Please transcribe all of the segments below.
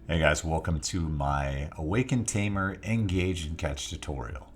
Hey guys, welcome to my Awaken Tamer Engage and Catch tutorial.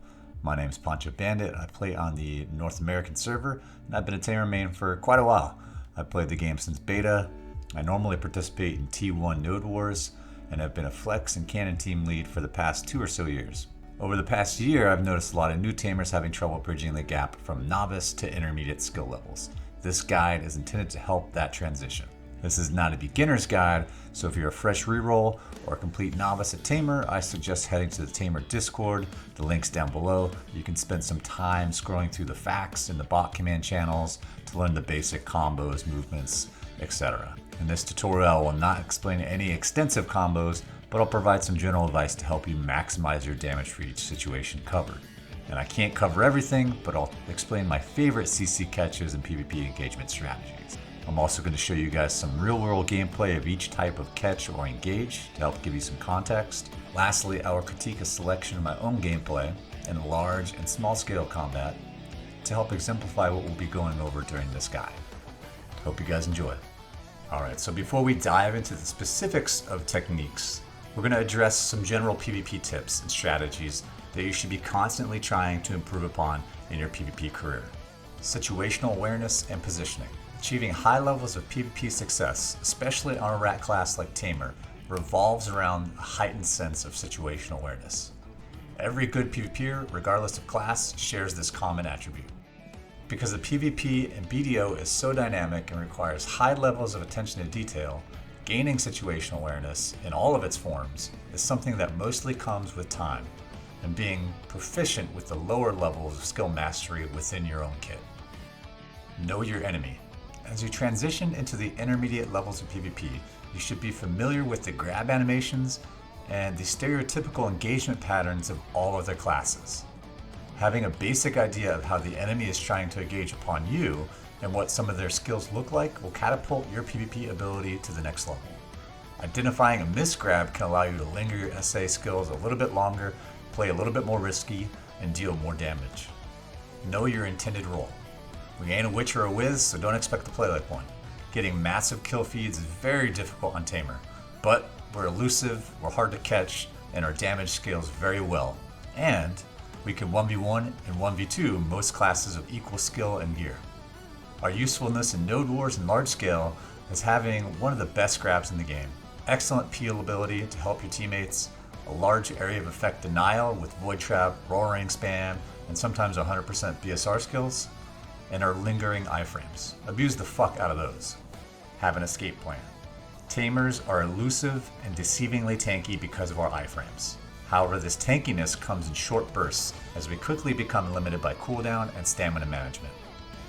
My name is Poncho Bandit. I play on the North American server, and I've been a Tamer main for quite a while. I've played the game since beta. I normally participate in T1 Node Wars, and have been a flex and cannon team lead for the past 2 or so years. Over the past year, I've noticed a lot of new Tamers having trouble bridging the gap from novice to intermediate skill levels. This guide is intended to help that transition. This is not a beginner's guide, so if you're a fresh reroll or a complete novice at Tamer, I suggest heading to the Tamer Discord. The link's down below. You can spend some time scrolling through the facts in the bot command channels to learn the basic combos, movements, etc. In this tutorial, I will not explain any extensive combos, but I'll provide some general advice to help you maximize your damage for each situation covered. And I can't cover everything, but I'll explain my favorite CC catches and PvP engagement strategies. I'm also going to show you guys some real-world gameplay of each type of catch or engage to help give you some context. Lastly, I will critique a selection of my own gameplay in large and small-scale combat to help exemplify what we'll be going over during this guide. Hope you guys enjoy. Alright, so before we dive into the specifics of techniques, we're going to address some general PvP tips and strategies that you should be constantly trying to improve upon in your PvP career. Situational awareness and positioning. Achieving high levels of PvP success, especially on a rat class like Tamer, revolves around a heightened sense of situational awareness. Every good PvPer, regardless of class, shares this common attribute. Because the PvP and BDO is so dynamic and requires high levels of attention to detail, gaining situational awareness in all of its forms is something that mostly comes with time and being proficient with the lower levels of skill mastery within your own kit. Know your enemy. As you transition into the intermediate levels of PvP, you should be familiar with the grab animations and the stereotypical engagement patterns of all other classes. Having a basic idea of how the enemy is trying to engage upon you and what some of their skills look like will catapult your PvP ability to the next level. Identifying a misgrab can allow you to linger your SA skills a little bit longer, play a little bit more risky, and deal more damage. Know your intended role. We ain't a witch or a whiz, so don't expect to play like one. Getting massive kill feeds is very difficult on Tamer, but we're elusive, we're hard to catch, and our damage scales very well. And we can 1v1 and 1v2 most classes of equal skill and gear. Our usefulness in Node Wars and large scale is having one of the best grabs in the game, excellent peel ability to help your teammates, a large area of effect denial with Void Trap, Roaring Spam, and sometimes 100% BSR skills, and our lingering iframes. Abuse the fuck out of those. Have an escape plan. Tamers are elusive and deceivingly tanky because of our iframes. However, this tankiness comes in short bursts as we quickly become limited by cooldown and stamina management.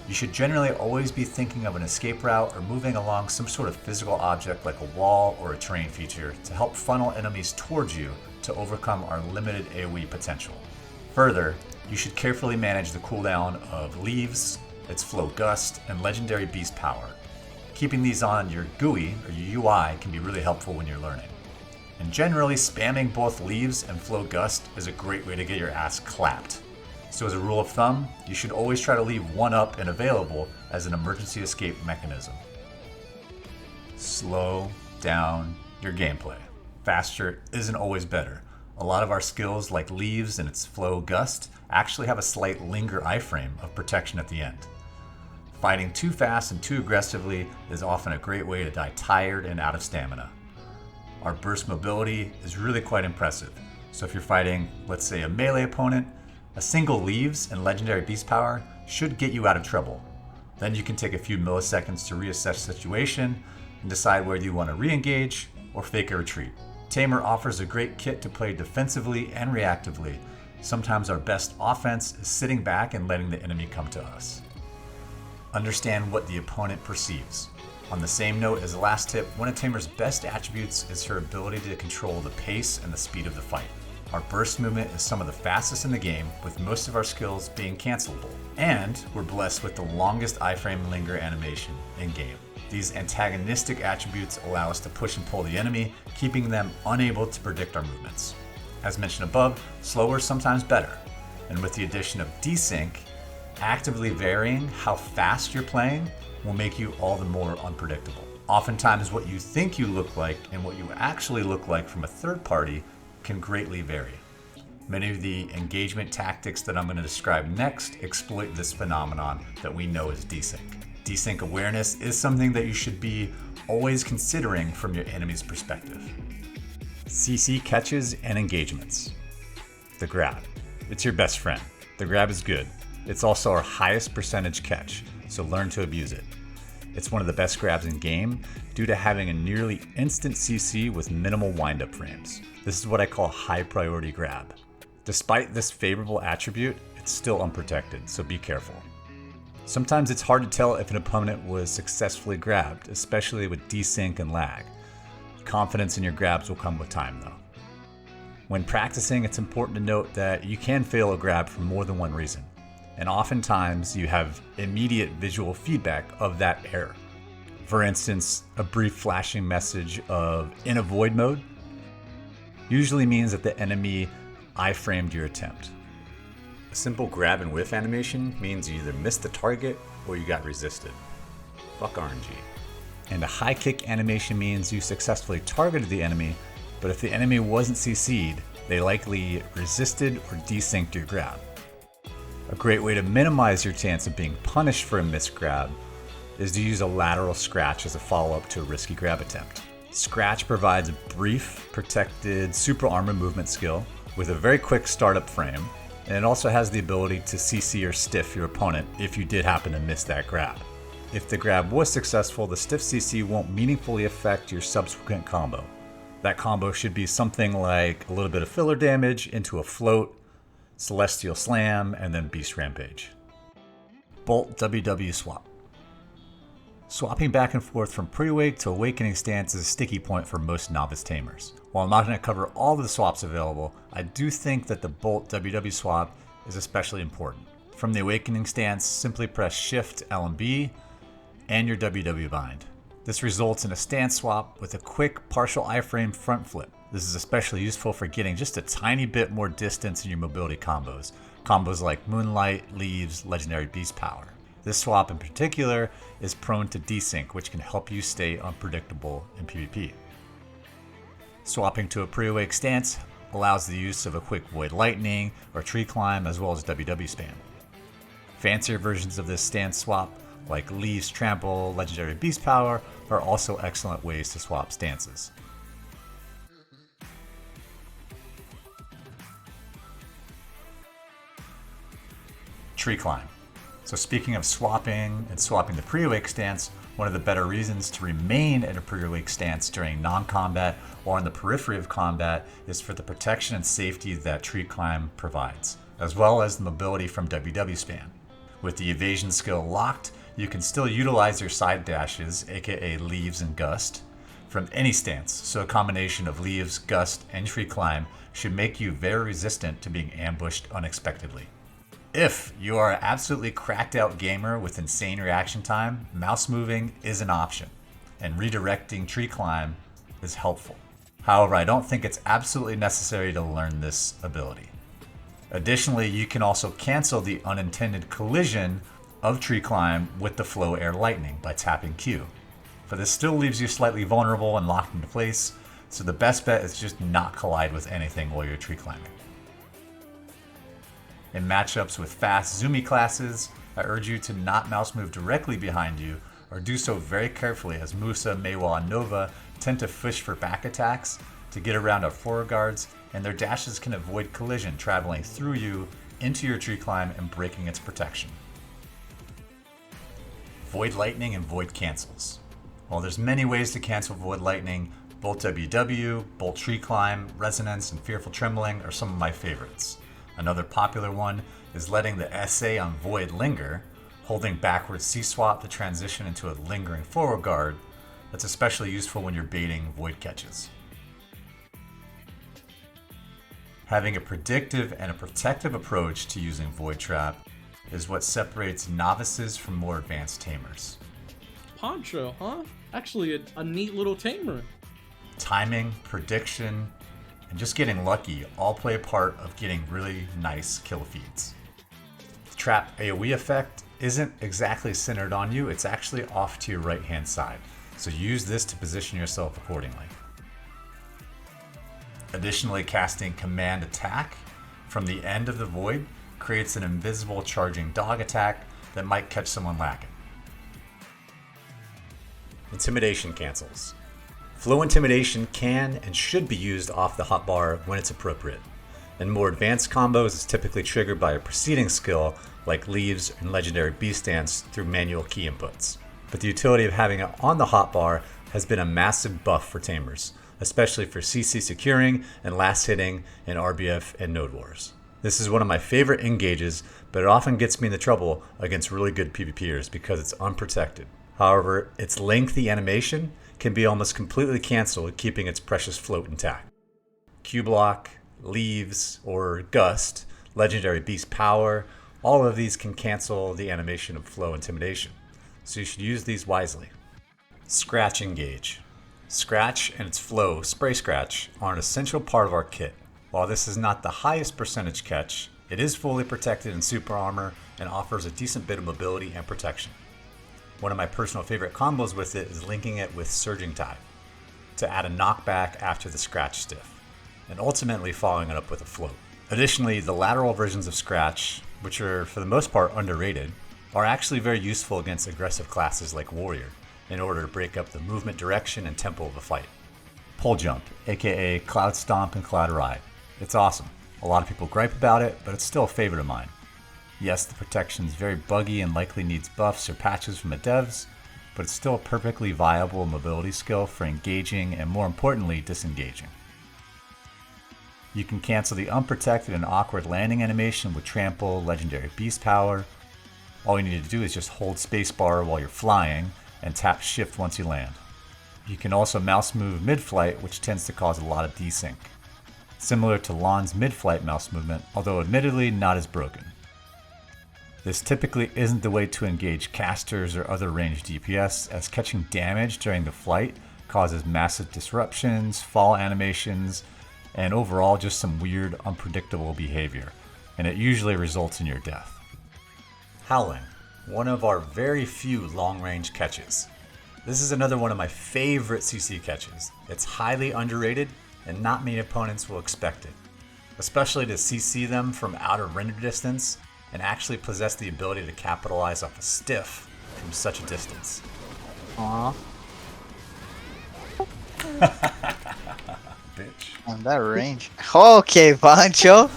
You should generally always be thinking of an escape route or moving along some sort of physical object like a wall or a terrain feature to help funnel enemies towards you to overcome our limited AoE potential. Further, you should carefully manage the cooldown of leaves, its flow gust, and legendary beast power. Keeping these on your GUI or your UI can be really helpful when you're learning. And generally, spamming both leaves and flow gust is a great way to get your ass clapped. So as a rule of thumb, you should always try to leave one up and available as an emergency escape mechanism. Slow down your gameplay. Faster isn't always better. A lot of our skills like leaves and its flow gust actually have a slight linger iframe of protection at the end. Fighting too fast and too aggressively is often a great way to die tired and out of stamina. Our burst mobility is really quite impressive, so if you're fighting, let's say, a melee opponent, a single leaves and legendary beast power should get you out of trouble. Then you can take a few milliseconds to reassess the situation and decide whether you want to re-engage or fake a retreat. Tamer offers a great kit to play defensively and reactively. Sometimes our best offense is sitting back and letting the enemy come to us. Understand what the opponent perceives. On the same note as the last tip, one of Tamer's best attributes is her ability to control the pace and the speed of the fight. Our burst movement is some of the fastest in the game, with most of our skills being cancelable. And we're blessed with the longest iframe linger animation in game. These antagonistic attributes allow us to push and pull the enemy, keeping them unable to predict our movements. As mentioned above, slower is sometimes better. And with the addition of Desynch, actively varying how fast you're playing will make you all the more unpredictable. Oftentimes what you think you look like and what you actually look like from a third party can greatly vary. Many of the engagement tactics that I'm going to describe next exploit this phenomenon that we know as desync. Desync awareness is something that you should be always considering from your enemy's perspective. CC catches and engagements. The grab. It's your best friend. The grab is good. It's also our highest percentage catch, so learn to abuse it. It's one of the best grabs in game due to having a nearly instant CC with minimal windup frames. This is what I call high priority grab. Despite this favorable attribute, it's still unprotected, so be careful. Sometimes it's hard to tell if an opponent was successfully grabbed, especially with desync and lag. Confidence in your grabs will come with time though. When practicing, it's important to note that you can fail a grab for more than one reason, and oftentimes you have immediate visual feedback of that error. For instance, a brief flashing message of in a void mode usually means that the enemy iframed your attempt. A simple grab and whiff animation means you either missed the target or you got resisted. Fuck RNG. And a high kick animation means you successfully targeted the enemy, but if the enemy wasn't CC'd, they likely resisted or desynced your grab. A great way to minimize your chance of being punished for a missed grab is to use a lateral scratch as a follow-up to a risky grab attempt. Scratch provides a brief, protected super armor movement skill with a very quick startup frame, and it also has the ability to CC or stiff your opponent if you did happen to miss that grab. If the grab was successful, the stiff CC won't meaningfully affect your subsequent combo. That combo should be something like a little bit of filler damage into a float, Celestial Slam, and then Beast Rampage. Bolt WW swap. Swapping back and forth from pre-wake to awakening stance is a sticky point for most novice tamers. While I'm not going to cover all of the swaps available, I do think that the Bolt WW swap is especially important. From the awakening stance, simply press Shift L and B and your WW bind. This results in a stance swap with a quick partial iframe front flip. This is especially useful for getting just a tiny bit more distance in your mobility combos. Combos like Moonlight, Leaves, Legendary Beast Power. This swap in particular is prone to desync, which can help you stay unpredictable in PvP. Swapping to a pre-awake stance allows the use of a quick Void Lightning or Tree Climb as well as WW spam. Fancier versions of this stance swap, like Leaves Trample, Legendary Beast Power, are also excellent ways to swap stances. Tree Climb. So speaking of swapping and swapping the pre-awake stance, one of the better reasons to remain in a pre-awake stance during non-combat or on the periphery of combat is for the protection and safety that Tree Climb provides, as well as the mobility from WW spam. With the evasion skill locked, you can still utilize your side dashes, aka Leaves and Gust, from any stance, so a combination of Leaves, Gust, and Tree Climb should make you very resistant to being ambushed unexpectedly. If you are an absolutely cracked out gamer with insane reaction time, mouse moving is an option, and redirecting Tree Climb is helpful. However, I don't think it's absolutely necessary to learn this ability. Additionally, you can also cancel the unintended collision of Tree Climb with the Flow Air Lightning by tapping Q. But this still leaves you slightly vulnerable and locked into place, so the best bet is just not collide with anything while you're tree climbing. In matchups with fast zoomy classes, I urge you to not mouse move directly behind you, or do so very carefully as Musa, Meiwa, and Nova tend to fish for back attacks to get around our forward guards, and their dashes can avoid collision traveling through you into your tree climb and breaking its protection. Void Lightning and Void Cancels. While there's many ways to cancel Void Lightning, Bolt WW, Bolt Tree Climb, Resonance, and Fearful Trembling are some of my favorites. Another popular one is letting the SA on Void linger, holding backwards C-swap to transition into a lingering forward guard. That's especially useful when you're baiting Void catches. Having a predictive and a protective approach to using Void Trap is what separates novices from more advanced tamers. Poncho, huh? Actually a neat little tamer. Timing, prediction, and just getting lucky all play a part of getting really nice kill feeds. The trap AoE effect isn't exactly centered on you, it's actually off to your right hand side. so use this to position yourself accordingly. Additionally, casting Command Attack from the end of the void creates an invisible charging dog attack that might catch someone lacking. Intimidation cancels. Flow Intimidation can and should be used off the hotbar when it's appropriate. In more advanced combos, it's typically triggered by a preceding skill like Leaves and Legendary Beast Dance through manual key inputs. But the utility of having it on the hotbar has been a massive buff for Tamers, especially for CC securing and last hitting in RBF and Node Wars. This is one of my favorite engages, but it often gets me into trouble against really good PvPers because it's unprotected. However, its lengthy animation can be almost completely canceled, keeping its precious float intact. Q-Block, Leaves, or Gust, Legendary Beast Power, all of these can cancel the animation of Flow Intimidation, so you should use these wisely. Scratch Engage. Scratch and its flow, Spray Scratch, are an essential part of our kit. While this is not the highest percentage catch, it is fully protected in super armor and offers a decent bit of mobility and protection. One of my personal favorite combos with it is linking it with Surging Tide to add a knockback after the Scratch stiff, and ultimately following it up with a float. Additionally, the lateral versions of Scratch, which are for the most part underrated, are actually very useful against aggressive classes like Warrior in order to break up the movement direction and tempo of a fight. Pole Jump, aka Cloud Stomp and Cloud Ride. It's awesome. A lot of people gripe about it, but it's still a favorite of mine. Yes, the protection is very buggy and likely needs buffs or patches from the devs, but it's still a perfectly viable mobility skill for engaging and, more importantly, disengaging. You can cancel the unprotected and awkward landing animation with Trample, Legendary Beast Power. All you need to do is just hold spacebar while you're flying and tap shift once you land. You can also mouse move mid-flight, which tends to cause a lot of desync. Similar to Lon's mid-flight mouse movement, although admittedly not as broken. This typically isn't the way to engage casters or other ranged DPS, as catching damage during the flight causes massive disruptions, fall animations, and overall just some weird, unpredictable behavior, and it usually results in your death. Howling, one of our very few long-range catches. This is another one of my favorite CC catches. It's highly underrated, and not many opponents will expect it, especially to CC them from out of render distance and actually possess the ability to capitalize off a stiff from such a distance. Aww. Bitch. On that range. Okay, Poncho.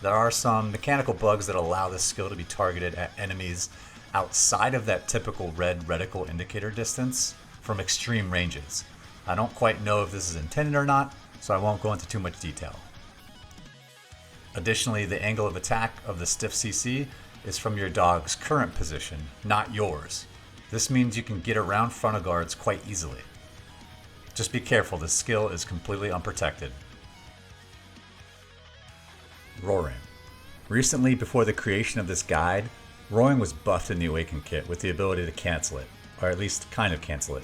There are some mechanical bugs that allow this skill to be targeted at enemies outside of that typical red reticle indicator distance from extreme ranges. I don't quite know if this is intended or not, so I won't go into too much detail. Additionally, the angle of attack of the stiff CC is from your dog's current position, not yours. This means you can get around frontal guards quite easily. Just be careful, this skill is completely unprotected. Roaring. Recently, before the creation of this guide, Roaring was buffed in the Awaken kit with the ability to cancel it, or at least kind of cancel it.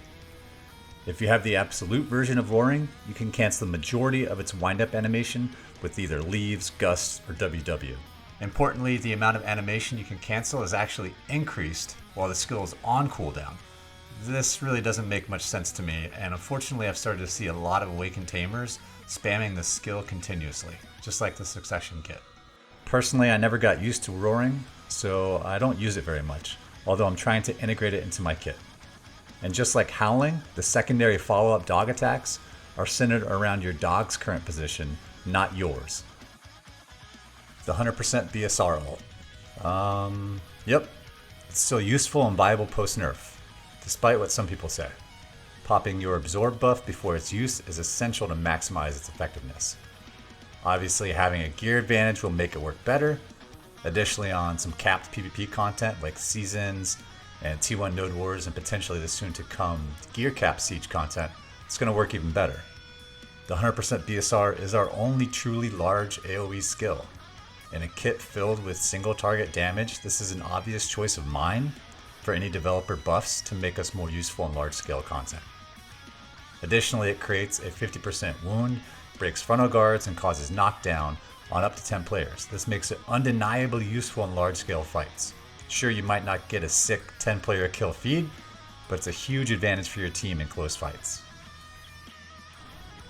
If you have the absolute version of Roaring, you can cancel the majority of its wind-up animation with either Leaves, Gusts, or WW. Importantly, the amount of animation you can cancel is actually increased while the skill is on cooldown. This really doesn't make much sense to me, and unfortunately I've started to see a lot of Awakened Tamers spamming this skill continuously, just like the Succession kit. Personally, I never got used to Roaring, so I don't use it very much, although I'm trying to integrate it into my kit. And just like Howling, the secondary follow-up dog attacks are centered around your dog's current position, not yours. The 100% BSR ult. Yep, it's still useful and viable post-nerf, despite what some people say. Popping your absorb buff before its use is essential to maximize its effectiveness. Obviously, having a gear advantage will make it work better. Additionally, on some capped PvP content like Seasons and T1 Node Wars and potentially the soon to come gear cap siege content, it's going to work even better. The 100% BSR is our only truly large AoE skill. In a kit filled with single target damage, this is an obvious choice of mine for any developer buffs to make us more useful in large scale content. Additionally, it creates a 50% wound, breaks frontal guards, and causes knockdown on up to 10 players. This makes it undeniably useful in large scale fights. Sure, you might not get a sick 10-player kill feed, but it's a huge advantage for your team in close fights.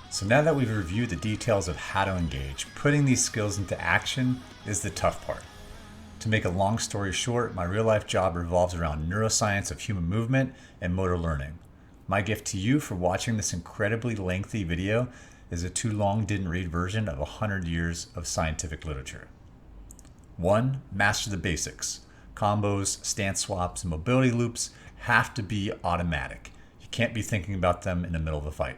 So now that we've reviewed the details of how to engage, putting these skills into action is the tough part. To make a long story short, my real life job revolves around neuroscience of human movement and motor learning. My gift to you for watching this incredibly lengthy video is a too long didn't read version of 100 years of scientific literature. 1. Master the basics. Combos, stance swaps, and mobility loops have to be automatic. You can't be thinking about them in the middle of a fight.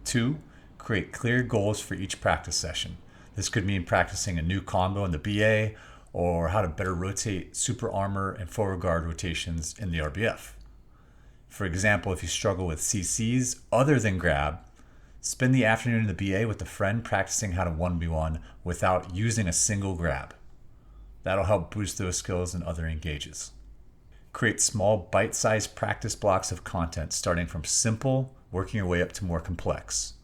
2. Create clear goals for each practice session. This could mean practicing a new combo in the BA or how to better rotate super armor and forward guard rotations in the RBF. For example, if you struggle with CCs other than grab, spend the afternoon in the BA with a friend practicing how to 1v1 without using a single grab. That'll help boost those skills in other engages. Create small bite-sized practice blocks of content starting from simple, working your way up to more complex.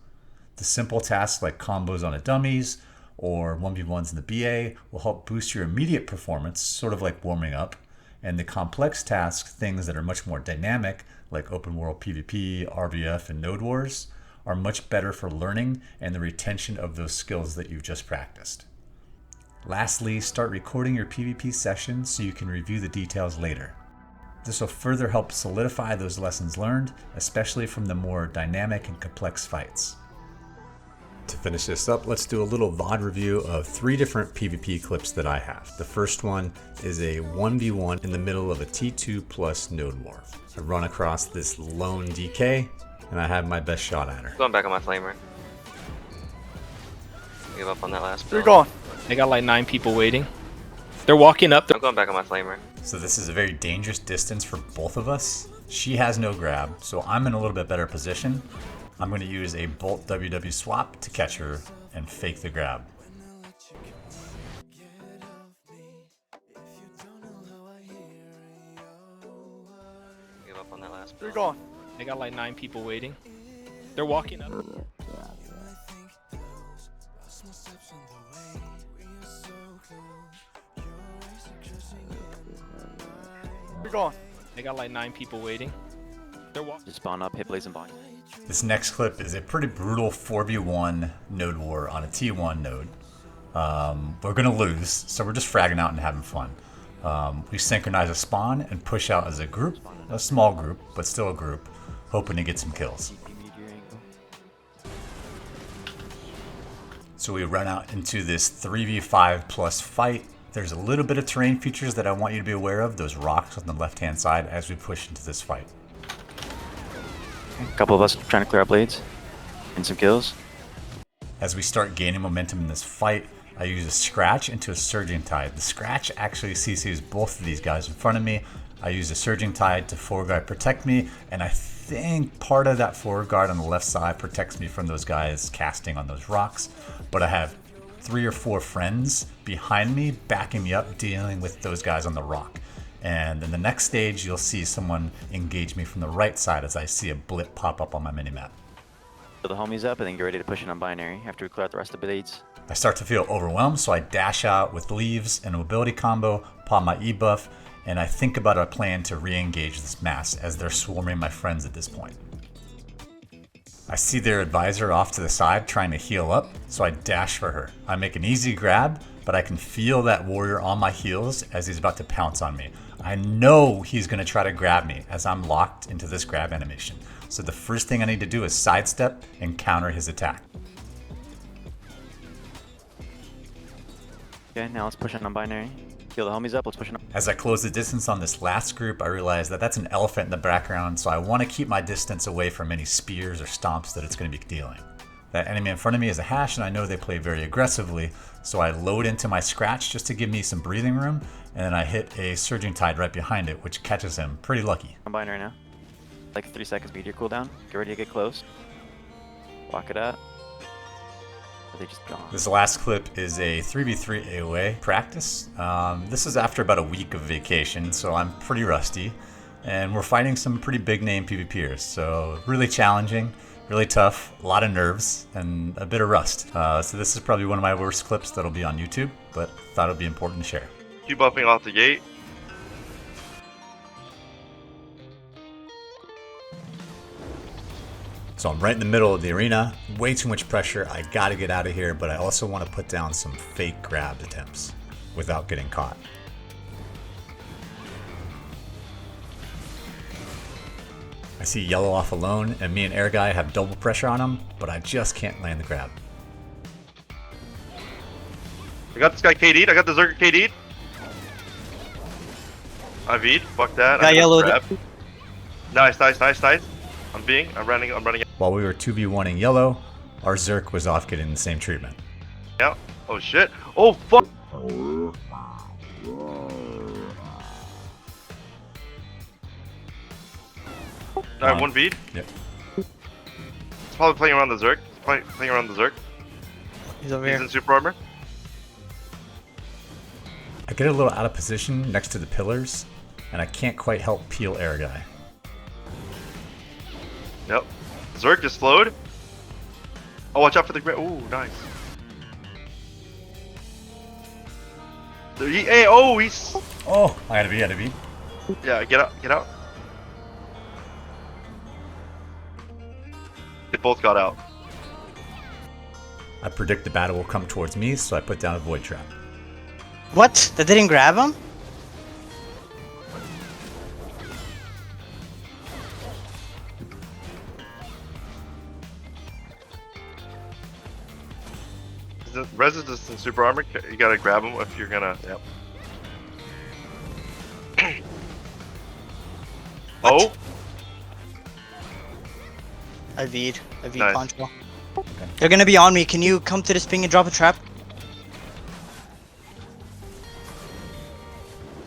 The simple tasks like combos on a dummies or 1v1s in the BA will help boost your immediate performance, sort of like warming up. And the complex tasks, things that are much more dynamic, like open world PvP, RBF, and Node Wars, are much better for learning and the retention of those skills that you've just practiced. Lastly, start recording your PvP sessions so you can review the details later. This will further help solidify those lessons learned, especially from the more dynamic and complex fights. To finish this up, let's do a little VOD review of 3 different PvP clips that I have. The first one is a 1v1 in the middle of a T2 plus Node War. I run across this lone DK, and I have my best shot at her. Going back on my flamer. Give up on that last build. You're going. They got like 9 people waiting. They're walking up. I'm going back on my flamer. So this is a very dangerous distance for both of us. She has no grab, so I'm in a little bit better position. I'm going to use a Bolt WW swap to catch her and fake the grab. Give up on that last build. You're going. They got like 9 people waiting. They're walking up. You're going. They got like 9 people waiting. They're walking. Just spawn up, hit blaze and bind. This next clip is a pretty brutal 4v1 node war on a T1 node. We're going to lose, so we're just fragging out and having fun. We synchronize a spawn and push out as a group, a small group, but still a group, hoping to get some kills. So we run out into this 3v5 plus fight. There's a little bit of terrain features that I want you to be aware of, those rocks on the left-hand side as we push into this fight. A couple of us trying to clear our blades and some kills. As we start gaining momentum in this fight, I use a scratch into a surging tide. The scratch actually CCs both of these guys in front of me. I use a surging tide to forward guard protect me, and I think part of that forward guard on the left side protects me from those guys casting on those rocks. But I have 3 or 4 friends behind me backing me up, dealing with those guys on the rock. And in the next stage, you'll see someone engage me from the right side as I see a blip pop up on my minimap. Fill the homies up and then get ready to push it on binary after we clear out the rest of the blades. I start to feel overwhelmed, so I dash out with leaves and a mobility combo, pop my E buff, and I think about a plan to re-engage this mass as they're swarming my friends at this point. I see their advisor off to the side trying to heal up, so I dash for her. I make an easy grab, but I can feel that warrior on my heels as he's about to pounce on me. I know he's going to try to grab me as I'm locked into this grab animation. So the first thing I need to do is sidestep and counter his attack. Okay, now let's push it on binary. Heal the homies up, let's push it on. As I close the distance on this last group, I realize that that's an elephant in the background, so I want to keep my distance away from any spears or stomps that it's going to be dealing. That enemy in front of me is a hash, and I know they play very aggressively, so I load into my scratch just to give me some breathing room, and then I hit a surging tide right behind it, which catches him. Pretty lucky. On binary now. Like 3 seconds meteor cooldown. Get ready to get close. Lock it up. Or they just gone. This last clip is a 3v3 AOA practice. This is after about a week of vacation, so I'm pretty rusty, and we're fighting some pretty big name PvPers, so really challenging. Really tough, a lot of nerves, and a bit of rust. So this is probably one of my worst clips that'll be on YouTube, but thought it would be important to share. Keep buffing off the gate. So I'm right in the middle of the arena, way too much pressure, I gotta get out of here, but I also want to put down some fake grab attempts without getting caught. I see yellow off alone, and me and air guy have double pressure on him, but I just can't land the grab. I got this guy KD'd. I got the Zerker KD'd. I V'd. Fuck that. Got I yellow. grab. Nice. I'm running. While we were 2v1ing yellow, our Zerk was off getting the same treatment. Yeah. Oh shit. Oh fuck. Alright, one V'd. Yep. He's probably playing around the Zerk. He's over He's here. in super armor. I get a little out of position next to the pillars, and I can't quite help peel air guy. Yep. Zerk just slowed. Oh, watch out for the grab. Ooh, nice. He's. Oh, I had to be. Yeah, get out. They both got out. I predict the battle will come towards me, so I put down a void trap. What? That didn't grab him? Resistance in super armor. You gotta grab him if you're gonna. Yep. Oh. I V'd Nice. Poncho. They're gonna be on me. Can you come to this ping and drop a trap?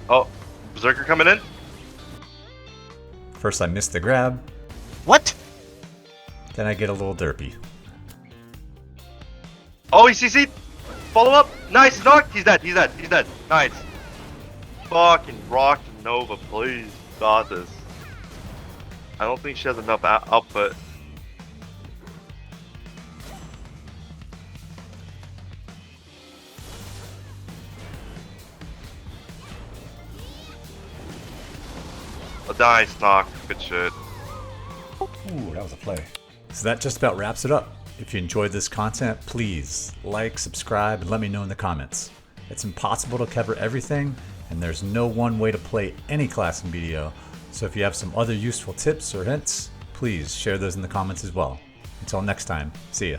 Oh. Berserker coming in. First I miss the grab, What? then I get a little derpy. Oh, he CC'd. Follow up. Nice. Knocked. He's dead. Nice. Fucking rock Nova, please. Got this. I don't think she has enough output. A nice knock. Good shit. Ooh, that was a play. So that just about wraps it up. If you enjoyed this content, please like, subscribe, and let me know in the comments. It's impossible to cover everything, and there's no one way to play any class in BDO, so if you have some other useful tips or hints, please share those in the comments as well. Until next time, see ya.